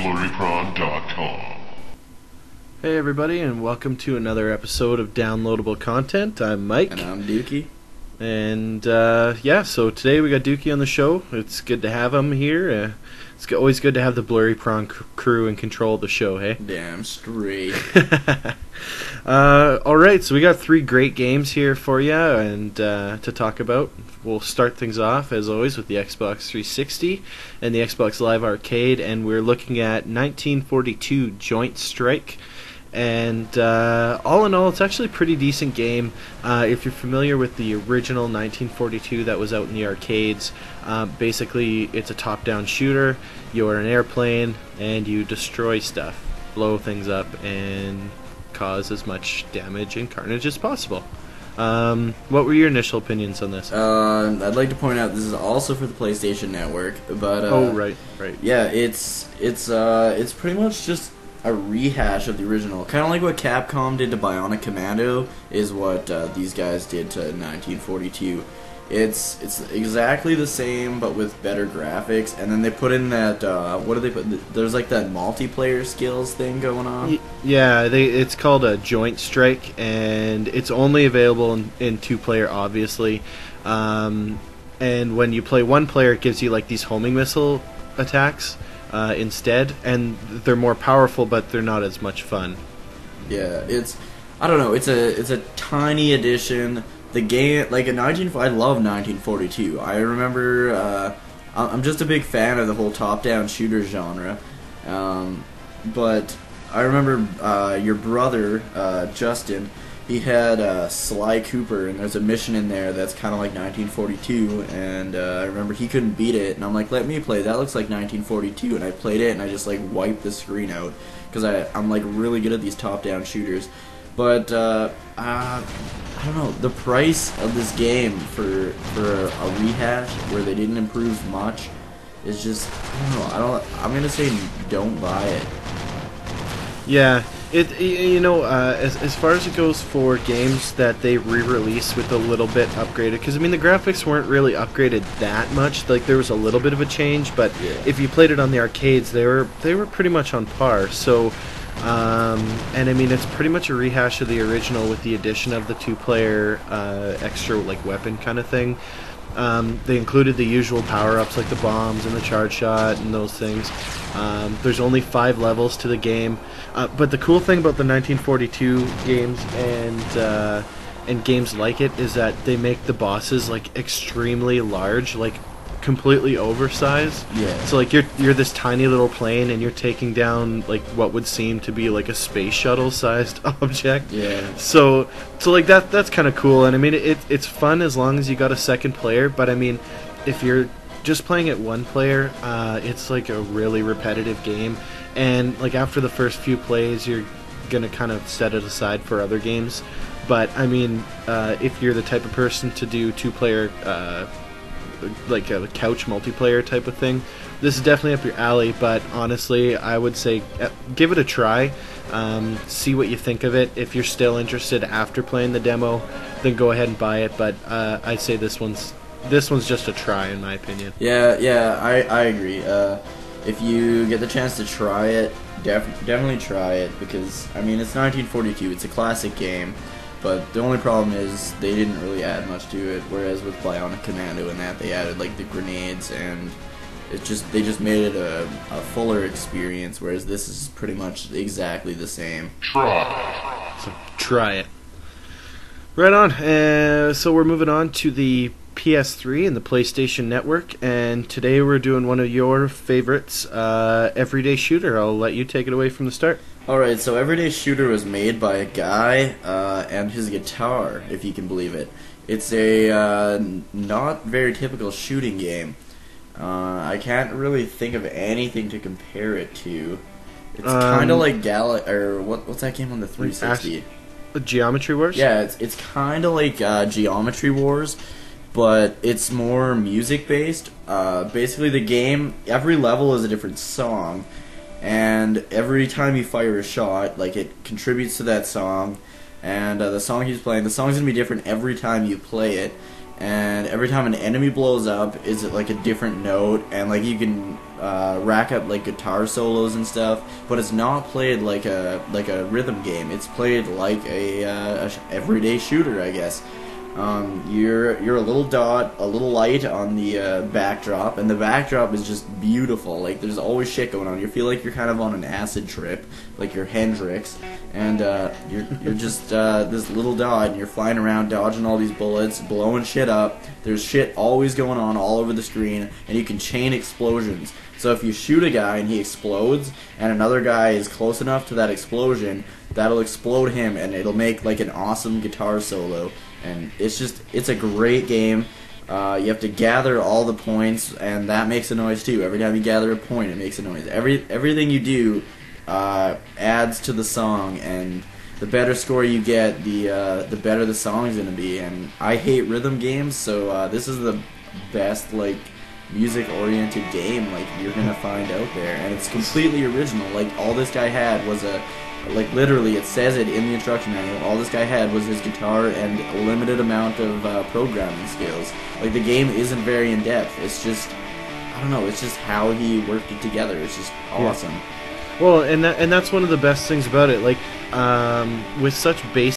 blurryprawn.com. Hey everybody, and welcome to another episode of Downloadable Content. I'm Mike. And I'm Dookie. And so today we got Dookie on the show. It's good to have him here. It's always good to have the Blurry Prawn crew in control of the show, hey? Damn straight. Alright, so we got 3 great games here for you and to talk about. We'll start things off, as always, with the Xbox 360 and the Xbox Live Arcade, and we're looking at 1942 Joint Strike. And all in all, it's actually a pretty decent game. If you're familiar with the original 1942 that was out in the arcades, basically it's a top-down shooter. You're an airplane and you destroy stuff, blow things up, and cause as much damage and carnage as possible. What were your initial opinions on this? I'd like to point out this is also for the PlayStation Network, but oh right. Yeah, it's pretty much just a rehash of the original. Kind of like what Capcom did to Bionic Commando is what these guys did to 1942. It's exactly the same, but with better graphics. And then they put in that what do they put? There's like that multiplayer skills thing going on. Yeah, it's called a Joint Strike, and it's only available in 2-player, obviously. And when you play 1-player, it gives you like these homing missile attacks. Instead, and they're more powerful, but they're not as much fun. Yeah, I don't know, it's a tiny addition. The game, like I love 1942. I remember, I'm just a big fan of the whole top-down shooter genre. But I remember your brother, Justin, he had Sly Cooper, and there's a mission in there that's kind of like 1942, and I remember he couldn't beat it, and I'm like, let me play, that looks like 1942, and I played it, and I just like wiped the screen out, because I'm like really good at these top-down shooters. But I don't know, the price of this game for a rehash where they didn't improve much is just, I don't know, I'm gonna say don't buy it. Yeah. As far as it goes for games that they re-release with a little bit upgraded, because I mean the graphics weren't really upgraded that much. Like there was a little bit of a change, but yeah, if you played it on the arcades, they were pretty much on par. So, and I mean it's pretty much a rehash of the original with the addition of the 2-player extra like weapon kind of thing. They included the usual power-ups like the bombs and the charge shot and those things. There's only 5 levels to the game, but the cool thing about the 1942 games and games like it is that they make the bosses like extremely large, like completely oversized. Yeah. So like you're this tiny little plane and you're taking down like what would seem to be like a space shuttle sized object. Yeah. So like that's kind of cool, and I mean it's fun as long as you got a second player, but I mean if you're just playing it 1 player, it's like a really repetitive game, and like after the first few plays you're gonna kind of set it aside for other games. But I mean if you're the type of person to do 2-player like a couch multiplayer type of thing, this is definitely up your alley. But honestly, I would say give it a try, see what you think of it. If you're still interested after playing the demo, then go ahead and buy it, but I'd say this one's just a try in my opinion. Yeah, I agree. If you get the chance to try it, definitely try it, because I mean it's 1942, it's a classic game. But the only problem is they didn't really add much to it, whereas with Bionic Commando and that, they added like the grenades, and they just made it a fuller experience, whereas this is pretty much exactly the same. So try it. Right on. So we're moving on to the PS3 and the PlayStation Network, and today we're doing one of your favorites, Everyday Shooter. I'll let you take it away from the start. Alright, so Everyday Shooter was made by a guy and his guitar, if you can believe it. It's a not very typical shooting game. I can't really think of anything to compare it to. It's kind of like what's that game on the 360? Geometry Wars? Yeah, it's kind of like Geometry Wars, but it's more music-based. Basically, the game, every level is a different song, and every time you fire a shot, like, it contributes to that song, and the song he's playing, the song's gonna be different every time you play it, and every time an enemy blows up is it like a different note, and like you can rack up like guitar solos and stuff, but it's not played like a rhythm game. It's played like a everyday shooter, I guess. You're a little dot, a little light on the backdrop, and the backdrop is just beautiful. Like there's always shit going on. You feel like you're kind of on an acid trip, like you're Hendrix, and you're just this little dot, and you're flying around, dodging all these bullets, blowing shit up. There's shit always going on all over the screen, and you can chain explosions. So if you shoot a guy and he explodes, and another guy is close enough to that explosion, that'll explode him, and it'll make like an awesome guitar solo. And it's a great game. You have to gather all the points, and that makes a noise too. Every time you gather a point, it makes a noise. Everything you do adds to the song, and the better score you get, the better the song's gonna be. And I hate rhythm games, so this is the best like music-oriented game like you're gonna find out there, and it's completely original. Like all this guy had was like literally, it says it in the instruction manual. All this guy had was his guitar and a limited amount of programming skills. Like the game isn't very in depth. It's just, I don't know. It's just how he worked it together. It's just awesome. Well, and that's one of the best things about it. Like with such basic